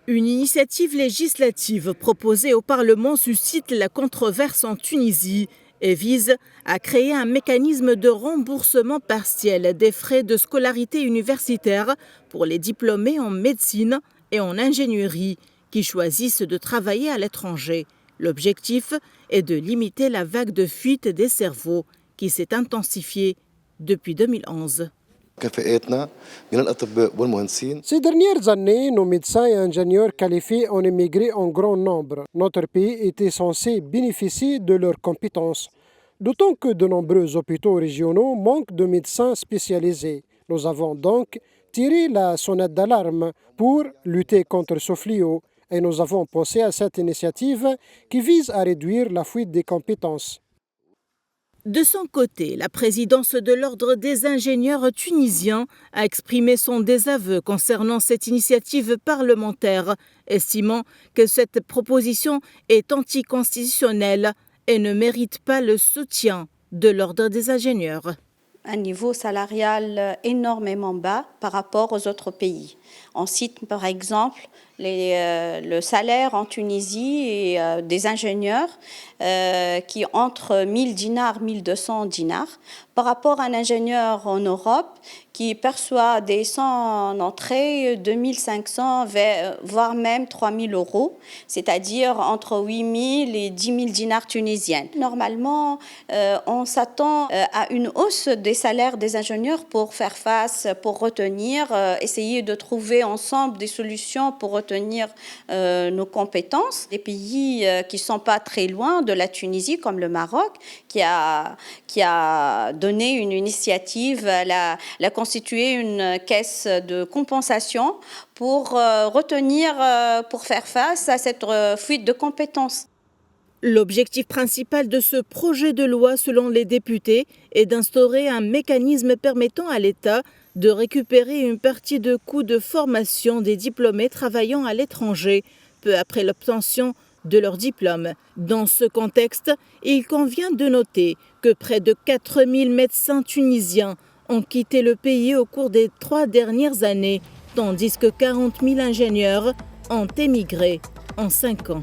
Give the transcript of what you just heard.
Une initiative législative proposée au Parlement suscite la controverse en Tunisie et vise à créer un mécanisme de remboursement partiel des frais de scolarité universitaire pour les diplômés en médecine et en ingénierie qui choisissent de travailler à l'étranger. L'objectif est de limiter la vague de fuite des cerveaux qui s'est intensifiée depuis 2011. Ces dernières années, nos médecins et ingénieurs qualifiés ont émigré en grand nombre. Notre pays était censé bénéficier de leurs compétences. D'autant que de nombreux hôpitaux régionaux manquent de médecins spécialisés. Nous avons donc tiré la sonnette d'alarme pour lutter contre ce fléau et nous avons pensé à cette initiative qui vise à réduire la fuite des compétences. De son côté, la présidence de l'Ordre des ingénieurs tunisiens a exprimé son désaveu concernant cette initiative parlementaire, estimant que cette proposition est anticonstitutionnelle et ne mérite pas le soutien de l'Ordre des ingénieurs. Un niveau salarial énormément bas par rapport aux autres pays. On cite par exemple le salaire en Tunisie et des ingénieurs qui entre 1000 dinars, 1200 dinars, par rapport à un ingénieur en Europe qui perçoit des sommes d'entrée 2500, voire même 3000 euros, c'est-à-dire entre 8000 et 10 000 dinars tunisiennes. Normalement, on s'attend à une hausse des salaires des ingénieurs pour faire face, pour retenir, essayer de trouver ensemble des solutions pour retenir nos compétences. Des pays qui ne sont pas très loin de la Tunisie, comme le Maroc, qui a donné une initiative, a constitué une caisse de compensation pour retenir, pour faire face à cette fuite de compétences. L'objectif principal de ce projet de loi, selon les députés, est d'instaurer un mécanisme permettant à l'État de récupérer une partie de coûts de formation des diplômés travaillant à l'étranger, peu après l'obtention de leur diplôme. Dans ce contexte, il convient de noter que près de 4000 médecins tunisiens ont quitté le pays au cours des 3 dernières années, tandis que 40 000 ingénieurs ont émigré en 5 ans.